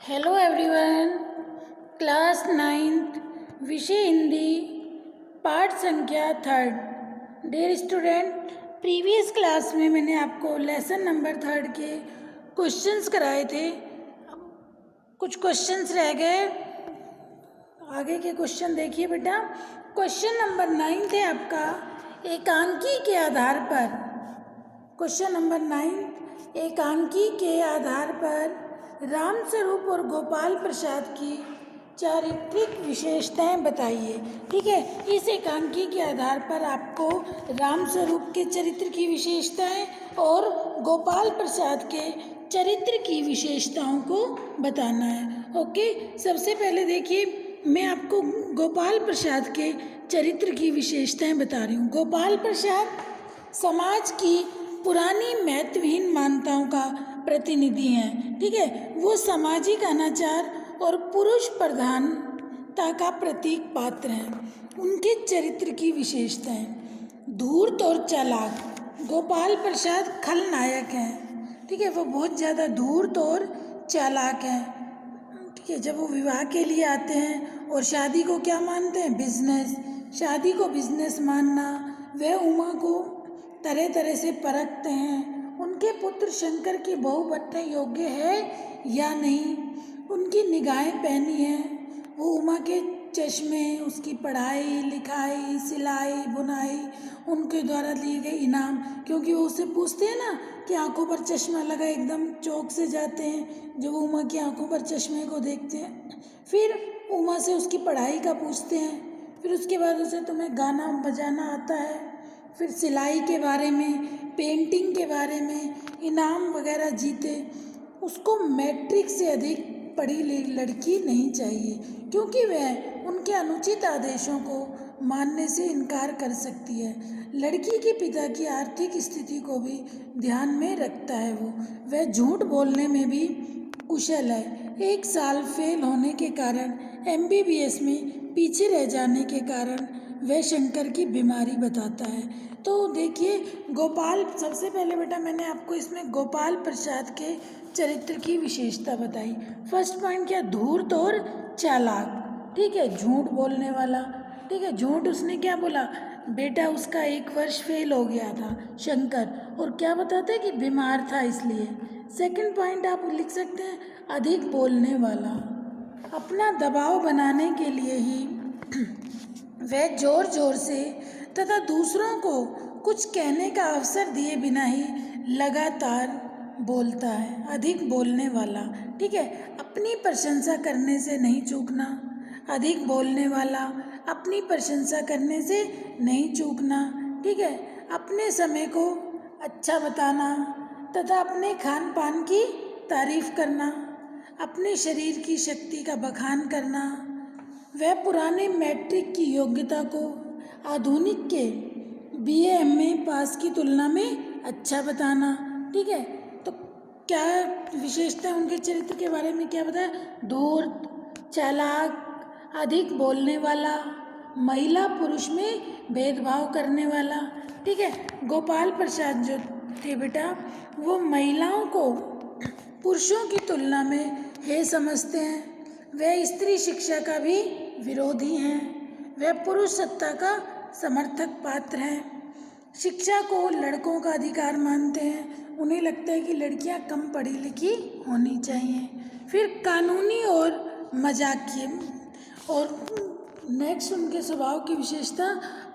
Hello everyone. Class ninth विषय हिंदी पाठ संख्या third. Dear student, previous class में मैंने आपको लेसन नंबर थर्ड के क्वेश्चंस कराए थे। कुछ क्वेश्चंस रह गए, आगे के क्वेश्चन देखिए बेटा। क्वेश्चन नंबर 9 है आपका, एकांकी के आधार पर। क्वेश्चन नंबर 9, एकांकी के आधार पर रामस्वरूप और गोपाल प्रसाद की चारित्रिक विशेषताएं बताइए। ठीक है, इस एकांकी के आधार पर आपको रामस्वरूप के चरित्र की विशेषताएं और गोपाल प्रसाद के चरित्र की विशेषताओं को बताना है। ओके, सबसे पहले देखिए, मैं आपको गोपाल प्रसाद के चरित्र की विशेषताएं बता रही हूँ। गोपाल प्रसाद समाज की पुरानी महत्वहीन मान्यताओं का प्रतिनिधि हैं। ठीक है, वो सामाजिक अनाचार और पुरुष प्रधानता का प्रतीक पात्र हैं। उनके चरित्र की विशेषताएं: धूर्त और चालाक। गोपाल प्रसाद खलनायक हैं। ठीक है, वो बहुत ज़्यादा धूर्त और चालाक हैं। ठीक है, जब वो विवाह के लिए आते हैं और शादी को क्या मानते हैं? बिजनेस। शादी को बिजनेस मानना, वह उमा को तरह तरह से परखते हैं। उनके पुत्र शंकर की बहू बनने योग्य है या नहीं, उनकी निगाहें पैनी हैं। वो उमा के चश्मे, उसकी पढ़ाई लिखाई, सिलाई बुनाई, उनके द्वारा लिए गए इनाम, क्योंकि वो उससे पूछते हैं ना कि आंखों पर चश्मा लगा, एकदम चौंक से जाते हैं जब वो उमा की आंखों पर चश्मे को देखते हैं। फिर उमा से उसकी पढ़ाई का पूछते हैं, फिर उसके बाद उसे तुम्हें गाना बजाना आता है, फिर सिलाई के बारे में, पेंटिंग के बारे में, इनाम वगैरह जीते। उसको मैट्रिक से अधिक पढ़ी लड़की नहीं चाहिए, क्योंकि वह उनके अनुचित आदेशों को मानने से इनकार कर सकती है। लड़की के पिता की आर्थिक स्थिति को भी ध्यान में रखता है। वह झूठ बोलने में भी कुशल है। 1 साल फेल होने के कारण, MBBS में पीछे रह जाने के कारण वह शंकर की बीमारी बताता है। तो देखिए, गोपाल, सबसे पहले बेटा मैंने आपको इसमें गोपाल प्रसाद के चरित्र की विशेषता बताई। फर्स्ट पॉइंट क्या? धूर्त और चालाक। ठीक है, झूठ बोलने वाला। ठीक है, झूठ उसने क्या बोला? बेटा उसका 1 वर्ष फेल हो गया था शंकर, और क्या बताता है कि बीमार था इसलिए। सेकंड पॉइंट आप लिख सकते हैं, अधिक बोलने वाला। अपना दबाव बनाने के लिए ही वह जोर जोर से तथा दूसरों को कुछ कहने का अवसर दिए बिना ही लगातार बोलता है। अधिक बोलने वाला। ठीक है, अपनी प्रशंसा करने से नहीं चूकना। अधिक बोलने वाला, अपनी प्रशंसा करने से नहीं चूकना। ठीक है, अपने समय को अच्छा बताना तथा अपने खान पान की तारीफ करना, अपने शरीर की शक्ति का बखान करना। वह पुराने मैट्रिक की योग्यता को आधुनिक के BA MA पास की तुलना में अच्छा बताना। ठीक है, तो क्या विशेषता उनके चरित्र के बारे में क्या बताया? धूर्त, चालाक, अधिक बोलने वाला, महिला पुरुष में भेदभाव करने वाला। ठीक है, गोपाल प्रसाद जो थे बेटा, वो महिलाओं को पुरुषों की तुलना में हे समझते हैं। वह स्त्री शिक्षा का भी विरोधी हैं। वह पुरुष सत्ता का समर्थक पात्र हैं। शिक्षा को लड़कों का अधिकार मानते हैं। उन्हें लगता है कि लड़कियां कम पढ़ी लिखी होनी चाहिए। फिर कानूनी और मजाकिया, और नेक्स्ट उनके स्वभाव की विशेषता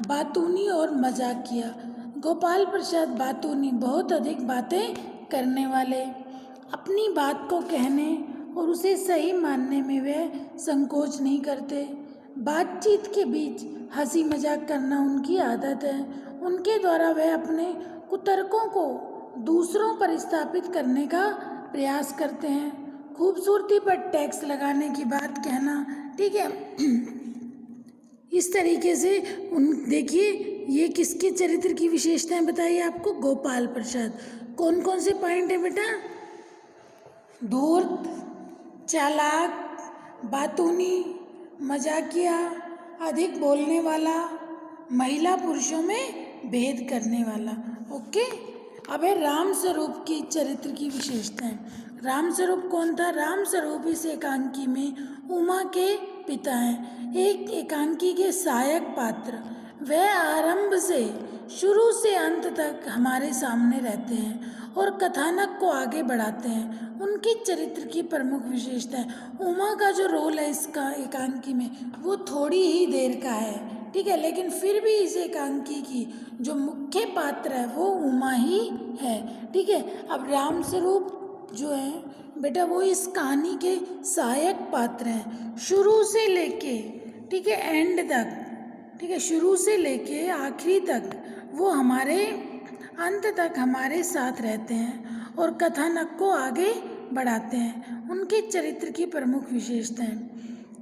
बातूनी और मजाकिया। गोपाल प्रसाद बातूनी, बहुत अधिक बातें करने वाले। अपनी बात को कहने और उसे सही मानने में वे संकोच नहीं करते। बातचीत के बीच हंसी मजाक करना उनकी आदत है। उनके द्वारा वे अपने कुतर्कों को दूसरों पर स्थापित करने का प्रयास करते हैं। खूबसूरती पर टैक्स लगाने की बात कहना। ठीक है, इस तरीके से देखिए, ये किसके चरित्र की विशेषताएं बताइए आपको? गोपाल प्रसाद। कौन कौन से पॉइंट है बेटा? धूर्त, चालाक, बातूनी, मजाकिया, अधिक बोलने वाला, महिला पुरुषों में भेद करने वाला। ओके, अब है रामस्वरूप की चरित्र की विशेषताएं। रामस्वरूप कौन था? रामस्वरूप इस एकांकी में उमा के पिता हैं, एक एकांकी के सहायक पात्र। वह आरंभ से शुरू से अंत तक हमारे सामने रहते हैं और कथानक को आगे बढ़ाते हैं। उनके चरित्र की प्रमुख विशेषता है, उमा का जो रोल है इसका एकांकी में वो थोड़ी ही देर का है, ठीक है, लेकिन फिर भी इस एकांकी की जो मुख्य पात्र है वो उमा ही है, ठीक है। अब रामस्वरूप जो है बेटा वो इस कहानी के सहायक पात्र हैं, शुरू से लेके, ठीक है, एंड तक, ठीक है, शुरू से लेके आखिरी तक वो हमारे अंत तक हमारे साथ रहते हैं और कथानक को आगे बढ़ाते हैं। उनके चरित्र की प्रमुख विशेषताएं।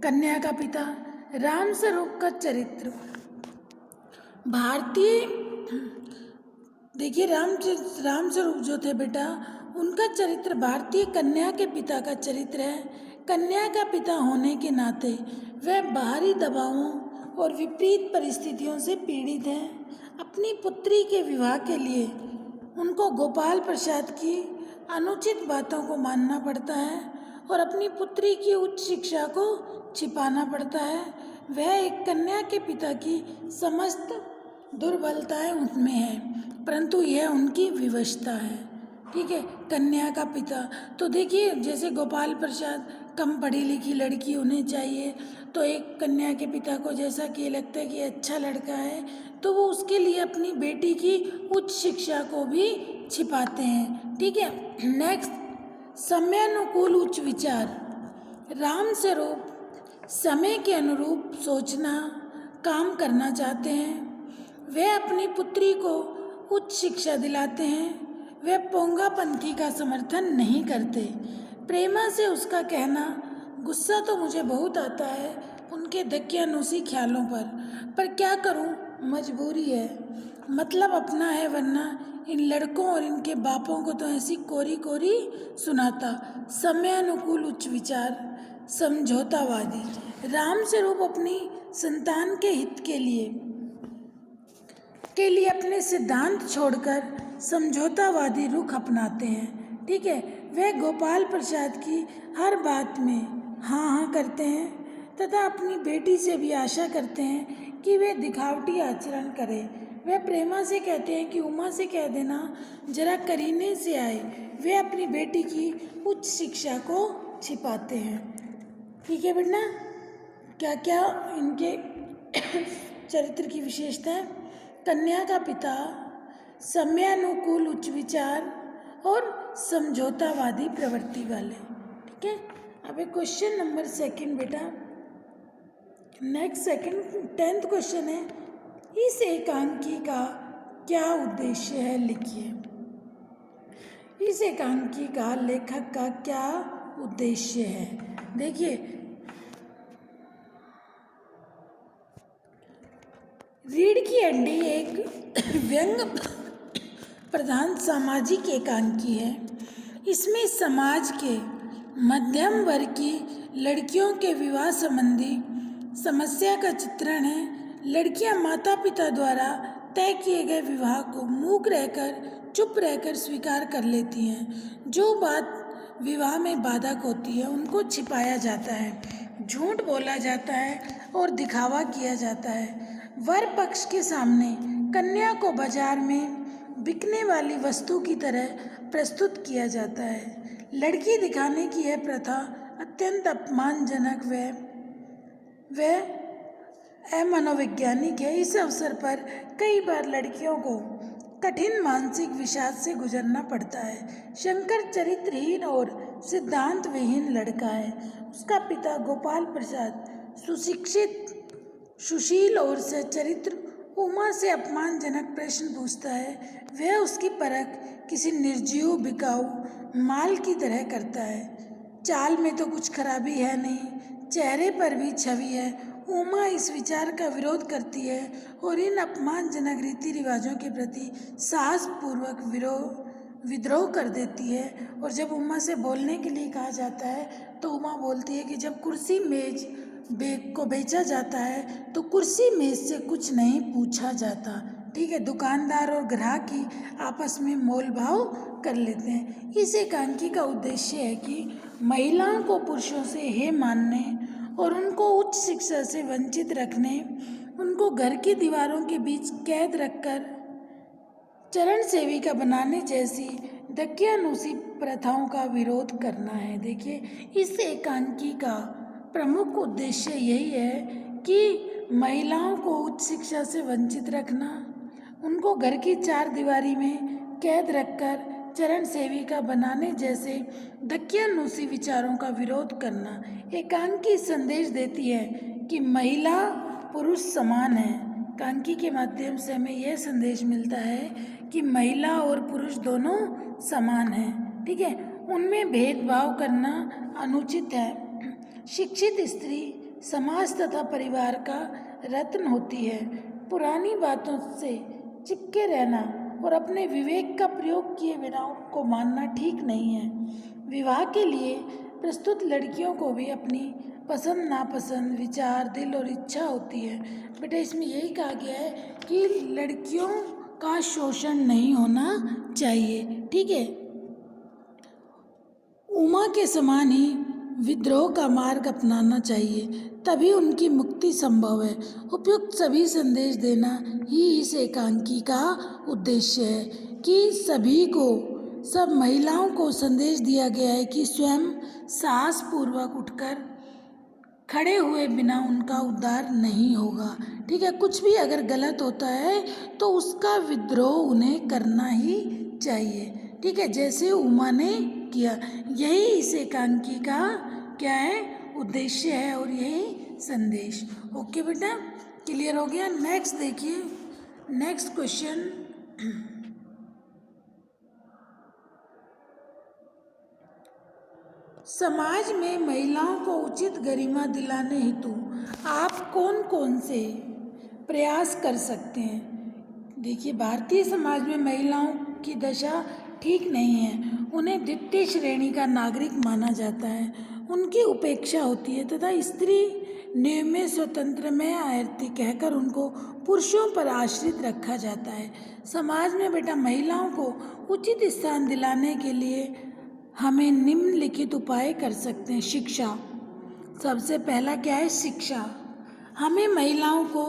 कन्या का पिता रामस्वरूप का चरित्र भारतीय, देखिए रामस्वरूप जो थे बेटा उनका चरित्र भारतीय कन्या के पिता का चरित्र है। कन्या का पिता होने के नाते वह बाहरी दबावों और विपरीत परिस्थितियों से पीड़ित हैं। अपनी पुत्री के विवाह के लिए उनको गोपाल प्रसाद की अनुचित बातों को मानना पड़ता है और अपनी पुत्री की उच्च शिक्षा को छिपाना पड़ता है। वह एक कन्या के पिता की समस्त दुर्बलताएं उनमें हैं, परंतु यह उनकी विवशता है, ठीक है। कन्या का पिता तो देखिए जैसे गोपाल प्रसाद कम पढ़ी लिखी लड़की होनी चाहिए, तो एक कन्या के पिता को जैसा कि लगता है कि अच्छा लड़का है तो वो उसके लिए अपनी बेटी की उच्च शिक्षा को भी छिपाते हैं, ठीक है। नेक्स्ट, समयानुकूल उच्च विचार। रामस्वरूप समय के अनुरूप सोचना काम करना चाहते हैं। वे अपनी पुत्री को उच्च शिक्षा दिलाते हैं। वे पोंगापंथी का समर्थन नहीं करते। प्रेमा से उसका कहना, गुस्सा तो मुझे बहुत आता है उनके दकियानूसी ख्यालों पर क्या करूं, मजबूरी है, मतलब अपना है, वरना इन लड़कों और इनके बापों को तो ऐसी कोरी कोरी सुनाता। समयानुकूल उच्च विचार, समझौतावादी। रामस्वरूप अपनी संतान के हित के लिए अपने सिद्धांत छोड़कर समझौतावादी रुख अपनाते हैं, ठीक है। वे गोपाल प्रसाद की हर बात में हाँ हाँ करते हैं तथा अपनी बेटी से भी आशा करते हैं कि वे दिखावटी आचरण करे। वे प्रेमा से कहते हैं कि उमा से कह देना जरा करीने से आए। वे अपनी बेटी की उच्च शिक्षा को छिपाते हैं, ठीक है बेटा। क्या क्या इनके चरित्र की विशेषता है? कन्या का पिता, समयानुकूल उच्च विचार और समझौतावादी प्रवृत्ति वाले, ठीक है। अब एक क्वेश्चन नंबर सेकंड बेटा, नेक्स्ट सेकंड 10th क्वेश्चन है, इस एकांकी का क्या उद्देश्य है, लिखिए। इस एकांकी का लेखक का क्या उद्देश्य है? देखिए, रीढ़ की हड्डी एक व्यंग प्रधान सामाजिक एकांकी है। इसमें समाज के मध्यम वर्ग की लड़कियों के विवाह संबंधी समस्या का चित्रण है। लड़कियां माता पिता द्वारा तय किए गए विवाह को मूक रहकर, चुप रहकर स्वीकार कर लेती हैं। जो बात विवाह में बाधक होती है उनको छिपाया जाता है, झूठ बोला जाता है और दिखावा किया जाता है। वर पक्ष के सामने कन्या को बाजार में बिकने वाली वस्तु की तरह प्रस्तुत किया जाता है। लड़की दिखाने की यह प्रथा अत्यंत अपमानजनक व अमनोवैज्ञानिक है। इस अवसर पर कई बार लड़कियों को कठिन मानसिक विषाद से गुजरना पड़ता है। शंकर चरित्रहीन और सिद्धांत विहीन लड़का है। उसका पिता गोपाल प्रसाद सुशिक्षित, सुशील और सच्चरित्र उमा से अपमानजनक प्रश्न पूछता है। वह उसकी परख किसी निर्जीव बिकाऊ माल की तरह करता है। चाल में तो कुछ खराबी है नहीं, चेहरे पर भी छवि है। उमा इस विचार का विरोध करती है और इन अपमानजनक रीति रिवाजों के प्रति साहसपूर्वक विद्रोह कर देती है। और जब उमा से बोलने के लिए कहा जाता है तो उमा बोलती है कि जब कुर्सी मेज को बेचा जाता है तो कुर्सी मेज से कुछ नहीं पूछा जाता, ठीक है, दुकानदार और ग्राहक ही आपस में मोल भाव कर लेते हैं। इस एकांकी का उद्देश्य है कि महिलाओं को पुरुषों से हे मानने और उनको उच्च शिक्षा से वंचित रखने, उनको घर की दीवारों के बीच कैद रखकर चरण सेविका बनाने जैसी दकियानूसी प्रथाओं का विरोध करना है। देखिए, इस एकांकी का प्रमुख उद्देश्य यही है कि महिलाओं को उच्च शिक्षा से वंचित रखना, उनको घर की चार दीवारी में कैद रखकर चरण सेविका बनाने जैसे दकियानूसी विचारों का विरोध करना। एकांकी संदेश देती है कि महिला पुरुष समान है। एकांकी के माध्यम से हमें यह संदेश मिलता है कि महिला और पुरुष दोनों समान हैं, ठीक है, उनमें भेदभाव करना अनुचित है। शिक्षित स्त्री समाज तथा परिवार का रत्न होती है। पुरानी बातों से चिपके रहना और अपने विवेक का प्रयोग किए बिना उनको मानना ठीक नहीं है। विवाह के लिए प्रस्तुत लड़कियों को भी अपनी पसंद नापसंद, विचार, दिल और इच्छा होती है। बेटा, इसमें यही कहा गया है कि लड़कियों का शोषण नहीं होना चाहिए, ठीक है। उमा के समान ही विद्रोह का मार्ग अपनाना चाहिए, तभी उनकी मुक्ति संभव है। उपयुक्त सभी संदेश देना ही इस एकांकी का उद्देश्य है कि सब महिलाओं को संदेश दिया गया है कि स्वयं साहसपूर्वक उठकर खड़े हुए बिना उनका उद्धार नहीं होगा, ठीक है। कुछ भी अगर गलत होता है तो उसका विद्रोह उन्हें करना ही चाहिए, ठीक है, जैसे उमा ने किया। यही इस एकांकी का क्या है, उद्देश्य है और यही संदेश। ओके बेटा, क्लियर हो गया। नेक्स्ट देखिए, नेक्स्ट क्वेश्चन। समाज में महिलाओं को उचित गरिमा दिलाने हेतु आप कौन कौन से प्रयास कर सकते हैं? देखिए, भारतीय समाज में महिलाओं की दशा ठीक नहीं है। उन्हें द्वितीय श्रेणी का नागरिक माना जाता है, उनकी उपेक्षा होती है तथा स्त्री नियम स्वतंत्र में आयरती कहकर उनको पुरुषों पर आश्रित रखा जाता है। समाज में बेटा महिलाओं को उचित स्थान दिलाने के लिए हमें निम्नलिखित उपाय कर सकते हैं। शिक्षा, सबसे पहला क्या है, शिक्षा। हमें महिलाओं को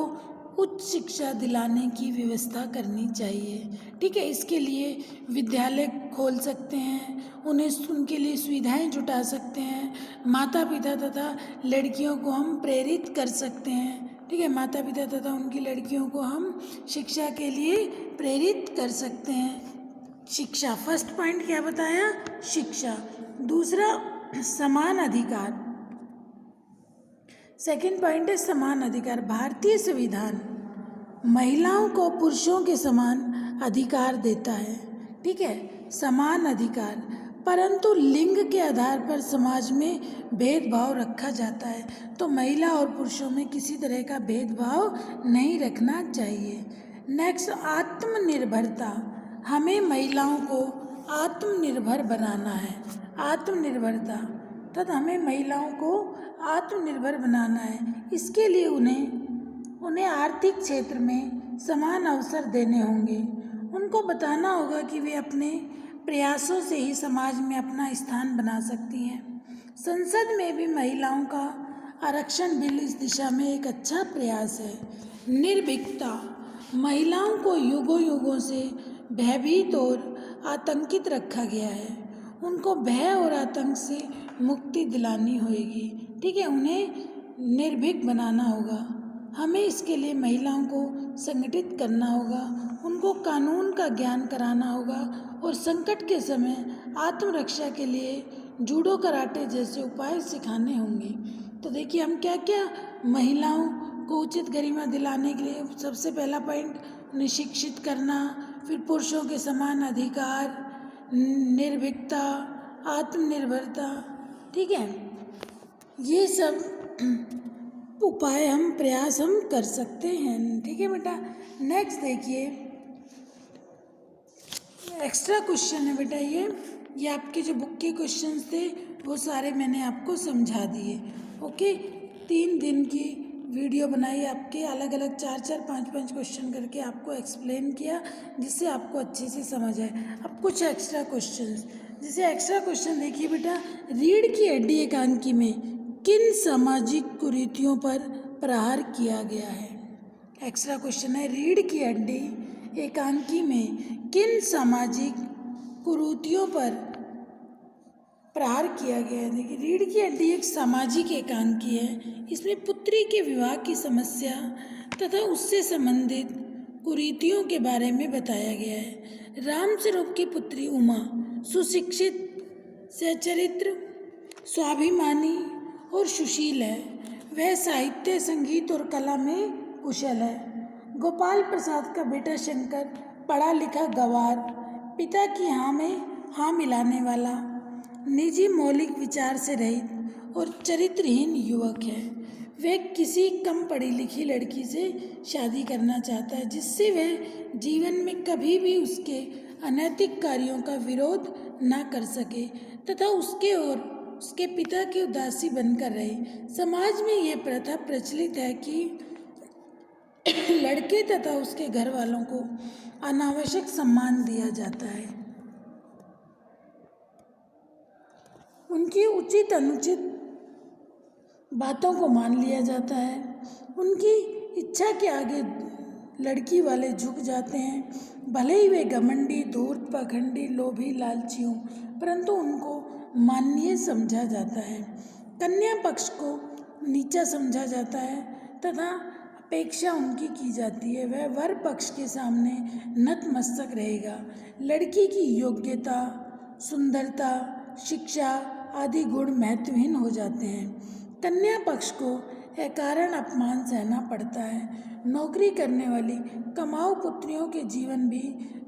उच्च शिक्षा दिलाने की व्यवस्था करनी चाहिए, ठीक है। इसके लिए विद्यालय खोल सकते हैं, उनके लिए सुविधाएं जुटा सकते हैं। माता पिता तथा लड़कियों को हम प्रेरित कर सकते हैं, ठीक है। माता पिता तथा उनकी लड़कियों को हम शिक्षा के लिए प्रेरित कर सकते हैं। शिक्षा, फर्स्ट पॉइंट क्या बताया, शिक्षा। दूसरा समान अधिकार, सेकंड पॉइंट है समान अधिकार। भारतीय संविधान महिलाओं को पुरुषों के समान अधिकार देता है, ठीक है, समान अधिकार, परंतु लिंग के आधार पर समाज में भेदभाव रखा जाता है। तो महिला और पुरुषों में किसी तरह का भेदभाव नहीं रखना चाहिए। नेक्स्ट, आत्मनिर्भरता। हमें महिलाओं को आत्मनिर्भर बनाना है, आत्मनिर्भरता तथा हमें महिलाओं को आत्मनिर्भर बनाना है। इसके लिए उन्हें आर्थिक क्षेत्र में समान अवसर देने होंगे। उनको बताना होगा कि वे अपने प्रयासों से ही समाज में अपना स्थान बना सकती हैं। संसद में भी महिलाओं का आरक्षण बिल इस दिशा में एक अच्छा प्रयास है। निर्भीकता, महिलाओं को युगों युगों से भयभीत और आतंकित रखा गया है, उनको भय और आतंक से मुक्ति दिलानी होगी, ठीक है, उन्हें निर्भीक बनाना होगा। हमें इसके लिए महिलाओं को संगठित करना होगा, उनको कानून का ज्ञान कराना होगा और संकट के समय आत्मरक्षा के लिए जूडो कराटे जैसे उपाय सिखाने होंगे। तो देखिए, हम क्या क्या महिलाओं को उचित गरिमा दिलाने के लिए, सबसे पहला पॉइंट उन्हें शिक्षित करना, फिर पुरुषों के समान अधिकार, निर्भीकता, आत्मनिर्भरता, ठीक है, ये सब उपाय प्रयास हम कर सकते हैं, ठीक है बेटा। नेक्स्ट देखिए, एक्स्ट्रा क्वेश्चन है बेटा, ये आपके जो बुक के क्वेश्चंस थे वो सारे मैंने आपको समझा दिए। ओके, 3 दिन की वीडियो बनाई, आपके अलग अलग 4-4 5-5 क्वेश्चन करके आपको एक्सप्लेन किया, जिससे आपको अच्छे से समझ आए। अब कुछ एक्स्ट्रा क्वेश्चंस, जैसे एक्स्ट्रा क्वेश्चन देखिए बेटा, रीढ़ की हड्डी एकांकी में किन सामाजिक कुरीतियों पर प्रहार किया गया है? एक्स्ट्रा क्वेश्चन है, रीढ़ की हड्डी एकांकी में किन सामाजिक कुरीतियों पर प्रहार किया गया है? देखिए, रीढ़ की हड्डी एक सामाजिक एकांकी है। इसमें पुत्री के विवाह की समस्या तथा उससे संबंधित कुरीतियों के बारे में बताया गया है। रामस्वरूप की पुत्री उमा सुशिक्षित, सच्चरित्र, स्वाभिमानी और सुशील है। वह साहित्य, संगीत और कला में कुशल है। गोपाल प्रसाद का बेटा शंकर पढ़ा लिखा गंवार, पिता की हाँ में हाँ मिलाने वाला, निजी मौलिक विचार से रहित और चरित्रहीन युवक है। वह किसी कम पढ़ी लिखी लड़की से शादी करना चाहता है, जिससे वह जीवन में कभी भी उसके अनैतिक कार्यों का विरोध ना कर सके तथा उसके और उसके पिता की उदासी बनकर रहे। समाज में यह प्रथा प्रचलित है कि लड़के तथा उसके घर वालों को अनावश्यक सम्मान दिया जाता है, उनकी उचित अनुचित बातों को मान लिया जाता है, उनकी इच्छा के आगे लड़की वाले झुक जाते हैं। भले ही वे घमंडी, धूर्त, पाखंडी, लोभी, लालची हों, परंतु उनको माननीय समझा जाता है। कन्या पक्ष को नीचा समझा जाता है तथा अपेक्षा उनकी की जाती है। वह वर पक्ष के सामने नतमस्तक रहेगा। लड़की की योग्यता, सुंदरता, शिक्षा आदि गुण महत्वहीन हो जाते हैं। कन्या पक्ष को अकारण अपमान सहना पड़ता है। नौकरी करने वाली कमाऊ पुत्रियों के जीवन भी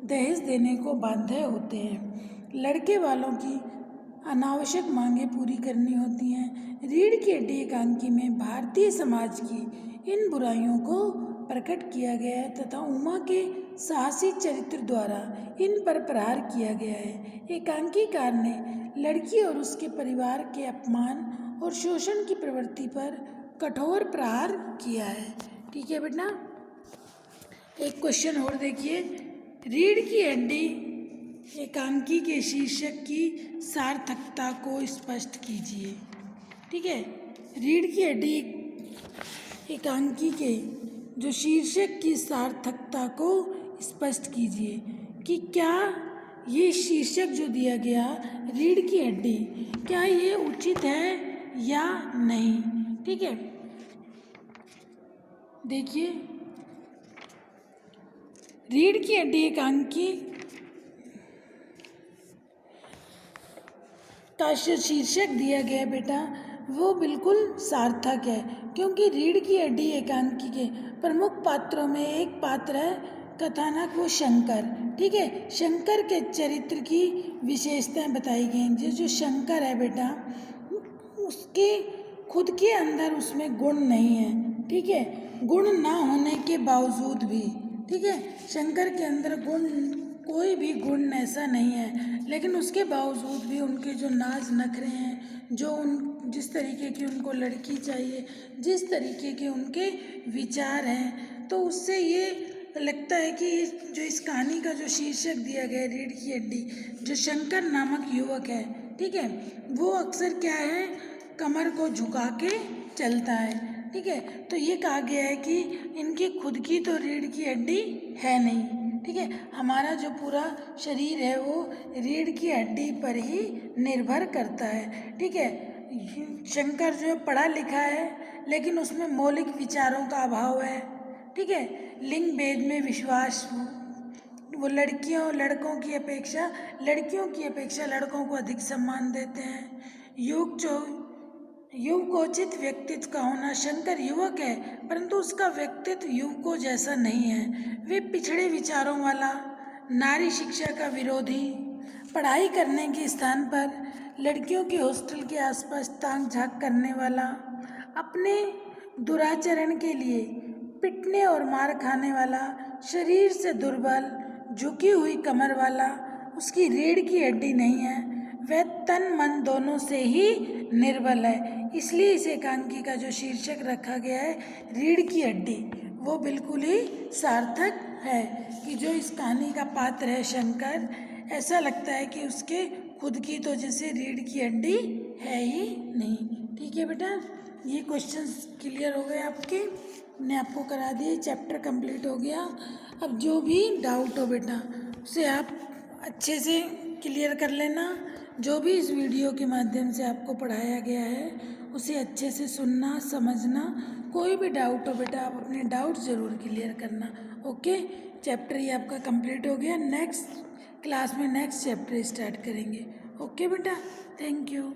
दहेज देने को बाध्य होते हैं। लड़के वालों की अनावश्यक मांगें पूरी करनी होती हैं। रीढ़ की हड्डी एकांकी में भारतीय समाज की इन बुराइयों को प्रकट किया गया है तथा उमा के साहसी चरित्र द्वारा इन पर प्रहार किया गया है। एकांकीकार ने लड़की और उसके परिवार के अपमान और शोषण की प्रवृत्ति पर कठोर प्रहार किया है। ठीक है बेटा, एक क्वेश्चन और देखिए, रीढ़ की हड्डी एकांकी के शीर्षक की सार्थकता को स्पष्ट कीजिए। ठीक है, रीढ़ की हड्डी एकांकी के जो शीर्षक की सार्थकता को स्पष्ट कीजिए कि क्या ये शीर्षक जो दिया गया रीढ़ की हड्डी, क्या ये उचित है या नहीं। ठीक है, देखिए, रीढ़ की हड्डी एकांकी का शीर्षक दिया गया बेटा वो बिल्कुल सार्थक है, क्योंकि रीढ़ की हड्डी एकांकी के प्रमुख पात्रों में एक पात्र है कथानक, वो शंकर। ठीक है, शंकर के चरित्र की विशेषताएं बताई गई। जो शंकर है बेटा, उसके खुद के अंदर उसमें गुण नहीं है। ठीक है, गुण ना होने के बावजूद भी, ठीक है, शंकर के अंदर गुण, कोई भी गुण ऐसा नहीं है, लेकिन उसके बावजूद भी उनके जो नाज नखरे हैं, जो जिस तरीके की उनको लड़की चाहिए, जिस तरीके के उनके विचार हैं, तो उससे ये लगता है कि जो इस कहानी का जो शीर्षक दिया गया है रीढ़ की हड्डी, जो शंकर नामक युवक है, ठीक है, वो अक्सर क्या है, कमर को झुका के चलता है। ठीक है, तो ये कहा गया है कि इनकी खुद की तो रीढ़ की हड्डी है नहीं। ठीक है, हमारा जो पूरा शरीर है वो रीढ़ की हड्डी पर ही निर्भर करता है। ठीक है, शंकर जो है पढ़ा लिखा है, लेकिन उसमें मौलिक विचारों का अभाव है। ठीक है, लिंग भेद में विश्वास, वो लड़कों की अपेक्षा लड़कों को अधिक सम्मान देते हैं। युवकोचित व्यक्तित्व का होना, शंकर युवक है परंतु उसका व्यक्तित्व युवकों जैसा नहीं है। वे पिछड़े विचारों वाला, नारी शिक्षा का विरोधी, पढ़ाई करने के स्थान पर लड़कियों के हॉस्टल के आसपास ताक झांक करने वाला, अपने दुराचरण के लिए पिटने और मार खाने वाला, शरीर से दुर्बल, झुकी हुई कमर वाला, उसकी रीढ़ की हड्डी नहीं है, वह तन मन दोनों से ही निर्बल है। इसलिए इस एकांकी का जो शीर्षक रखा गया है रीढ़ की हड्डी, वो बिल्कुल ही सार्थक है कि जो इस कहानी का पात्र है शंकर, ऐसा लगता है कि उसके खुद की तो जैसे रीढ़ की हड्डी है ही नहीं। ठीक है बेटा, ये क्वेश्चंस क्लियर हो गए आपके, मैंने आपको करा दिए, चैप्टर कंप्लीट हो गया। अब जो भी डाउट हो बेटा उसे आप अच्छे से क्लियर कर लेना। जो भी इस वीडियो के माध्यम से आपको पढ़ाया गया है उसे अच्छे से सुनना, समझना। कोई भी डाउट हो बेटा आप अपने डाउट ज़रूर क्लियर करना। ओके, चैप्टर ये आपका कंप्लीट हो गया। नेक्स्ट क्लास में नेक्स्ट चैप्टर स्टार्ट करेंगे। ओके बेटा, थैंक यू।